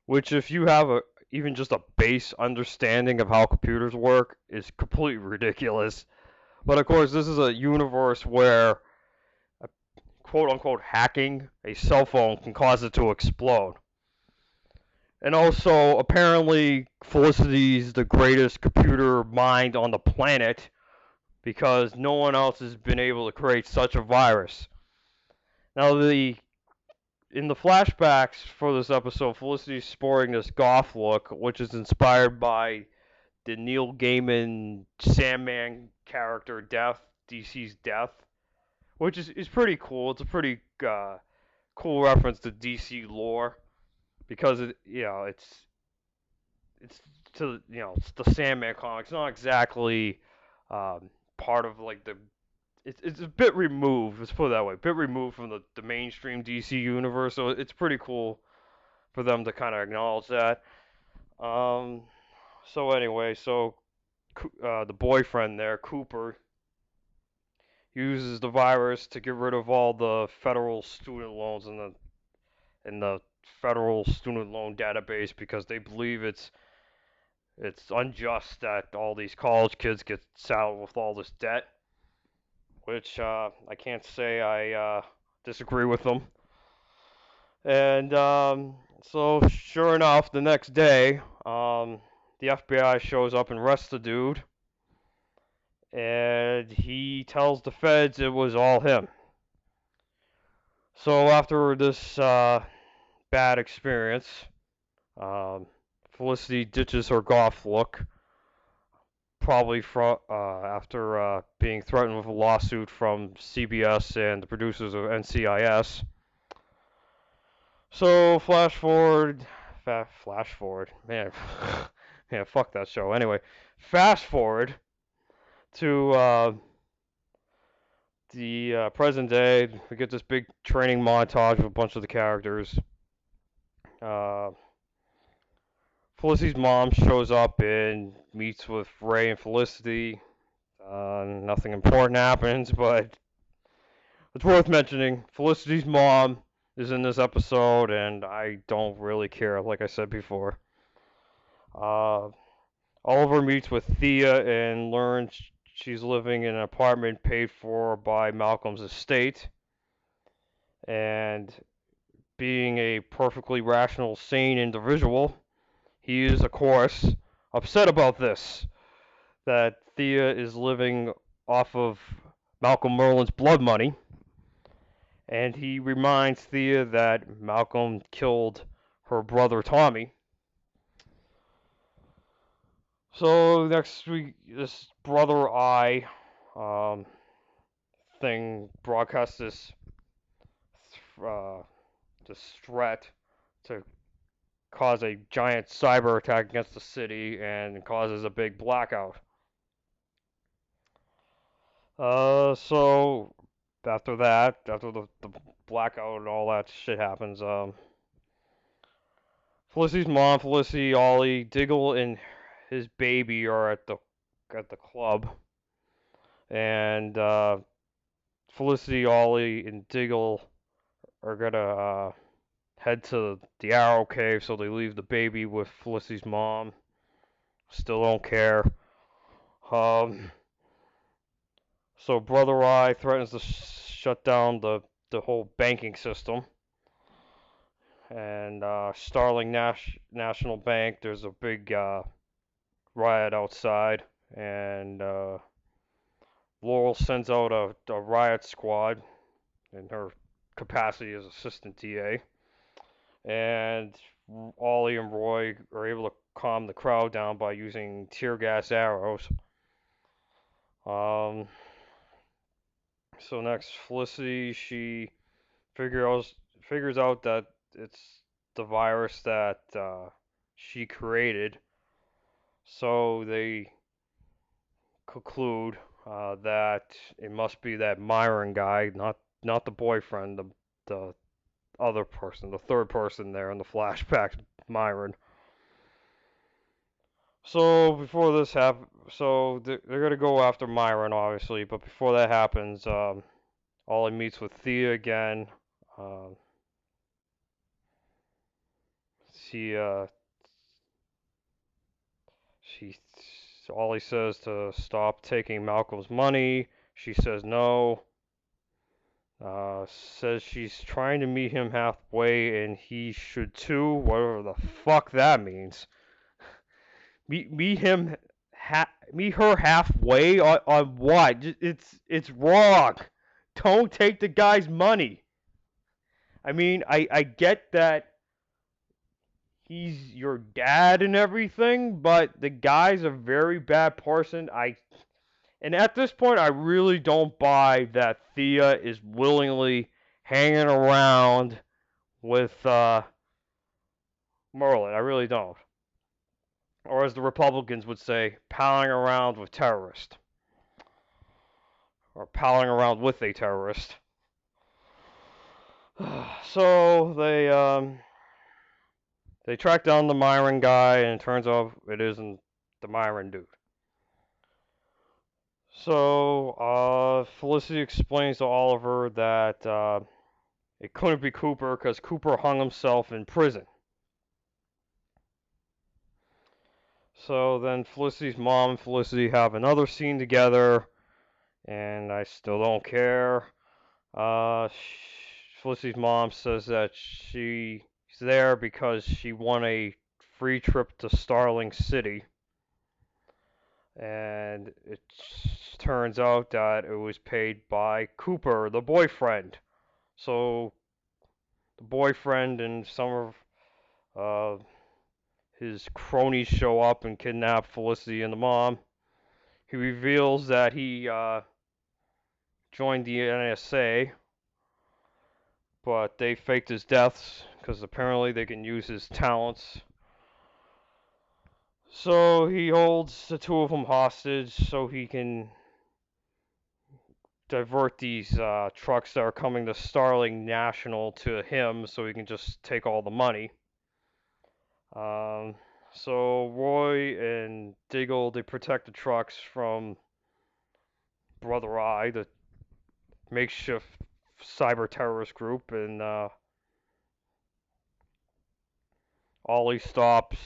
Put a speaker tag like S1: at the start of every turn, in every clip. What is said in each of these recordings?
S1: which if you have even just a base understanding of how computers work is completely ridiculous. But of course, this is a universe where quote unquote hacking a cell phone can cause it to explode. And also, apparently, Felicity's the greatest computer mind on the planet because no one else has been able to create such a virus. Now, in the flashbacks for this episode, Felicity's sporting this goth look, which is inspired by the Neil Gaiman Sandman character Death, DC's Death, which is pretty cool. It's a pretty cool reference to DC lore because it's to it's the Sandman comics. It's not exactly part of like the it's a bit removed. Let's put it that way. A bit removed from the mainstream DC universe. So it's pretty cool for them to kind of acknowledge that. Um, so anyway, the boyfriend there, Cooper, uses the virus to get rid of all the federal student loans in the federal student loan database because they believe it's unjust that all these college kids get saddled with all this debt, which I can't say I disagree with them. And so, sure enough, the next day, the FBI shows up and arrests the dude, and he tells the feds it was all him. So after this bad experience, um, Felicity ditches her goth look, probably after being threatened with a lawsuit from CBS and the producers of NCIS. So flash forward, man, yeah, fuck that show. Anyway, fast forward to the present day. We get this big training montage of a bunch of the characters. Uh, Felicity's mom shows up and meets with Ray and Felicity. Nothing important happens, but it's worth mentioning. Felicity's mom is in this episode, and I don't really care, like I said before. Uh, Oliver meets with Thea and learns she's living in an apartment paid for by Malcolm's estate. And being a perfectly rational, sane individual, he is, of course, upset about this. That Thea is living off of Malcolm Merlin's blood money. And he reminds Thea that Malcolm killed her brother Tommy. So next week, this Brother Eye um, thing broadcasts uh, this threat to cause a giant cyber attack against the city and causes a big blackout. So after that, after the blackout and all that shit happens, Felicity's mom, Felicity, Ollie, Diggle, and his baby are at the club, and Felicity, Ollie, and Diggle are gonna head to the Arrow Cave, so they leave the baby with Felicity's mom. Still don't care. Um, so Brother Eye threatens to shut down the whole banking system. And Starling National Bank, there's a big riot outside, and Laurel sends out a riot squad in her capacity as assistant DA, and Ollie and Roy are able to calm the crowd down by using tear gas arrows. Um, so next, Felicity, she figures figures out that it's the virus that she created. So they conclude that it must be that Myron guy, not the boyfriend, the other person, the third person there in the flashback, Myron. So before this happens, so they're gonna go after Myron, obviously. But before that happens, Ollie meets with Thea again. Um, He she Ollie says to stop taking Malcolm's money. She says no. Says she's trying to meet him halfway and he should too, whatever the fuck that means. Meet him meet her halfway on what? It's wrong. Don't take the guy's money. I mean, I get that he's your dad and everything, but the guy's a very bad person. And at this point, I really don't buy that Thea is willingly hanging around with Merlin. I really don't. Or as the Republicans would say, palling around with terrorists. Or palling around with a terrorist. So they track down the Myron guy, and it turns out it isn't the Myron dude. So Felicity explains to Oliver that it couldn't be Cooper because Cooper hung himself in prison. So then Felicity's mom and Felicity have another scene together, and I still don't care. Felicity's mom says that she's there because she won a free trip to Starling City. And it turns out that it was paid by Cooper, the boyfriend. So the boyfriend and some of his cronies show up and kidnap Felicity and the mom. He reveals that he joined the NSA, but they faked his deaths because apparently they can use his talents. So he holds the two of them hostage so he can divert these trucks that are coming to Starling National to him so he can just take all the money. So Roy and Diggle, they protect the trucks from Brother Eye, the makeshift cyber terrorist group, and Ollie stops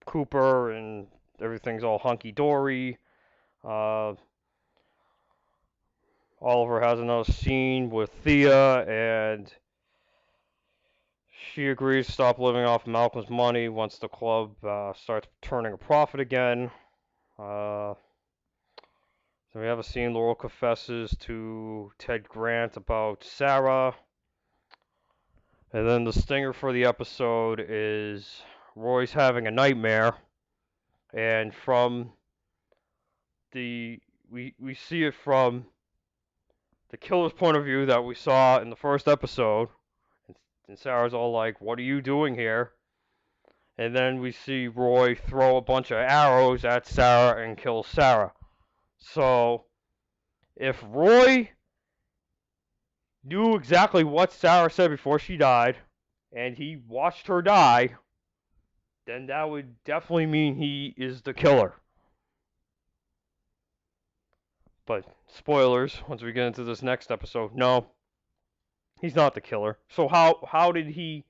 S1: Cooper and everything's all hunky-dory. Oliver has another scene with Thea, and she agrees to stop living off Malcolm's money once the club starts turning a profit again. So we have a scene Laurel confesses to Ted Grant about Sarah. And then the stinger for the episode is Roy's having a nightmare. And from we see it from the killer's point of view that we saw in the first episode. And Sarah's all like, "What are you doing here?" And then we see Roy throw a bunch of arrows at Sarah and kill Sarah. So, if Roy knew exactly what Sarah said before she died, and he watched her die, then that would definitely mean he is the killer. But, spoilers, once we get into this next episode, no, he's not the killer. So how did he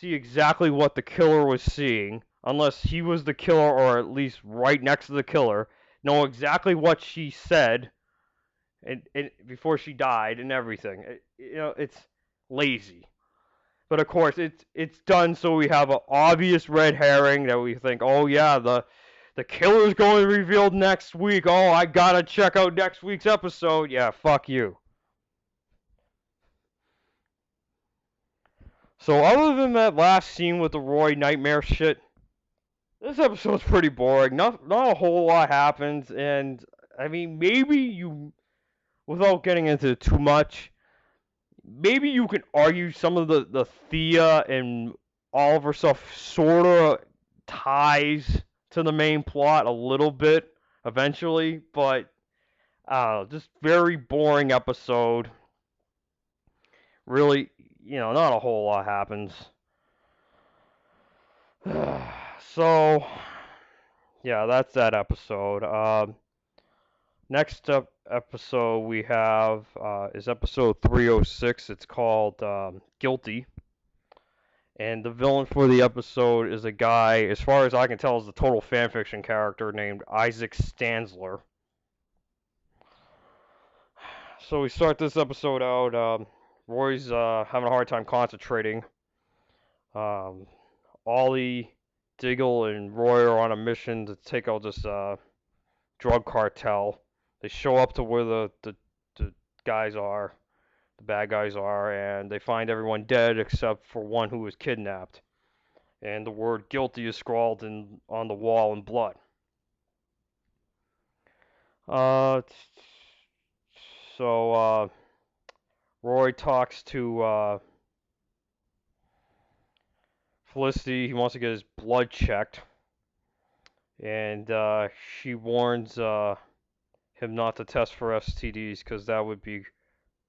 S1: see exactly what the killer was seeing, unless he was the killer or at least right next to the killer, know exactly what she said and before she died and everything. It's lazy. But of course, it's done so we have an obvious red herring that we think, oh yeah, the killer's going to be revealed next week. Oh, I gotta check out next week's episode. Yeah, fuck you. So other than that last scene with the Roy nightmare shit, this episode's pretty boring. Not a whole lot happens, and I mean maybe you, without getting into too much, maybe you can argue some of the Thea and Oliver stuff sort of ties to the main plot a little bit eventually, but I don't know, just very boring episode. Really, not a whole lot happens. So, yeah, that's that episode. Next up episode we have is episode 306. It's called Guilty. And the villain for the episode is a guy, as far as I can tell, is a total fanfiction character named Isaac Stansler. So we start this episode out. Roy's having a hard time concentrating. Um, Ollie, Diggle, and Roy are on a mission to take out this drug cartel. They show up to where the guys are, the bad guys are, and they find everyone dead except for one who was kidnapped. And the word guilty is scrawled on the wall in blood. Uh, so Roy talks to Felicity. He wants to get his blood checked, and she warns him not to test for STDs because that would be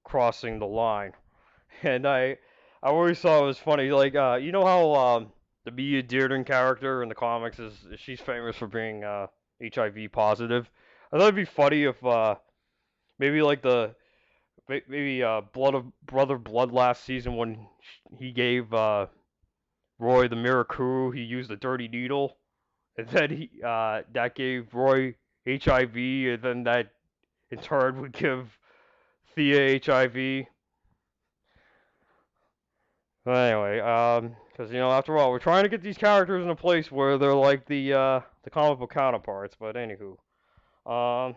S1: crossing the line. And I always thought it was funny. Like, you know how the Mia Dearden character in the comics she's famous for being HIV positive. I thought it'd be funny if maybe like maybe Brother Blood last season when he gave Roy the Mirakuru, he used a dirty needle, and then that gave Roy HIV, and then that in turn would give Thea HIV. But anyway, because after all, we're trying to get these characters in a place where they're like the comic book counterparts. But anywho, um,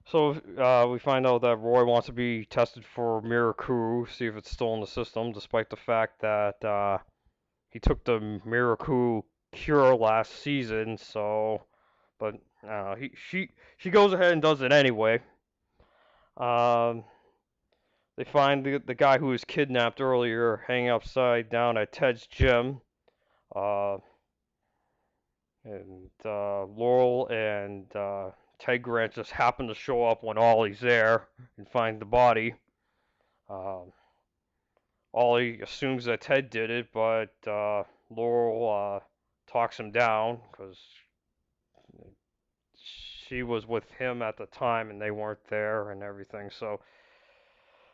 S1: so we find out that Roy wants to be tested for Mirakuru, see if it's still in the system, despite the fact that he took the Mirakuru cure last season. So, but she goes ahead and does it anyway. Um, They find the guy who was kidnapped earlier hanging upside down at Ted's gym. Uh, and Laurel and Ted Grant just happen to show up when Ollie's there and find the body. Ollie assumes that Ted did it, but Laurel talks him down because she was with him at the time and they weren't there and everything. So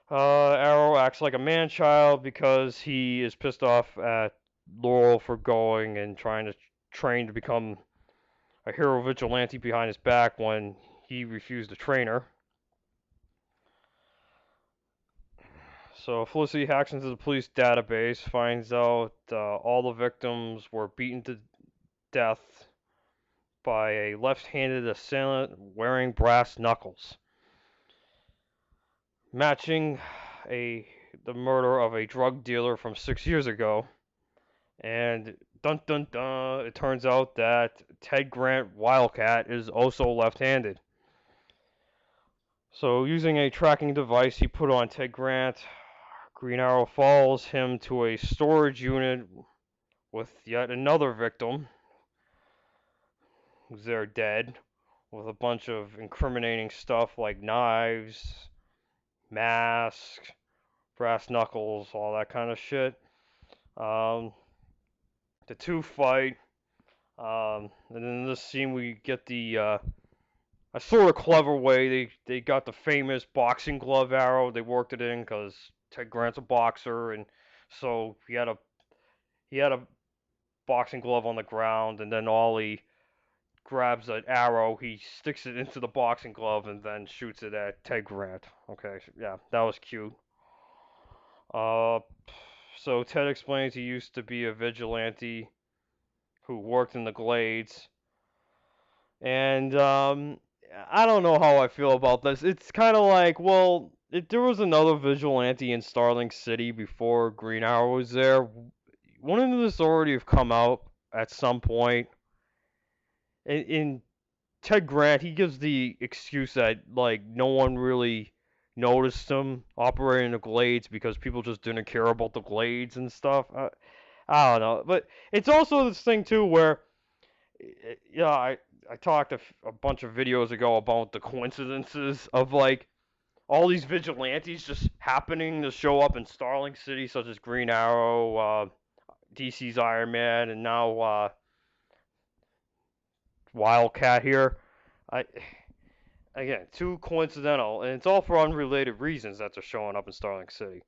S1: Arrow acts like a man-child because he is pissed off at Laurel for going and trying to train to become a hero vigilante behind his back when he refused to train her. So Felicity hacks into the police database, finds out all the victims were beaten to death by a left-handed assailant wearing brass knuckles, matching the murder of a drug dealer from 6 years ago. And dun dun dun, it turns out that Ted Grant Wildcat is also left-handed. So using a tracking device he put on Ted Grant, Green Arrow follows him to a storage unit with yet another victim who's there dead, with a bunch of incriminating stuff like knives, masks, brass knuckles, all that kind of shit. The two fight, and in this scene we get a sort of clever way. They got the famous boxing glove arrow. They worked it in because Ted Grant's a boxer, and so he had a boxing glove on the ground, and then Ollie grabs an arrow, he sticks it into the boxing glove, and then shoots it at Ted Grant. Okay, yeah, that was cute. Uh, so Ted explains he used to be a vigilante who worked in the Glades, and I don't know how I feel about this. It's kind of like, well, if there was another vigilante in Starling City before Green Arrow was there, wouldn't this already have come out at some point? In Ted Grant, he gives the excuse that like no one really noticed him operating the Glades because people just didn't care about the Glades and stuff. I don't know, but it's also this thing too where, yeah, I talked a bunch of videos ago about the coincidences of like all these vigilantes just happening to show up in Starling City, such as Green Arrow, DC's Iron Man, and now Wildcat here. I Again, too coincidental, and it's all for unrelated reasons that they're showing up in Starling City.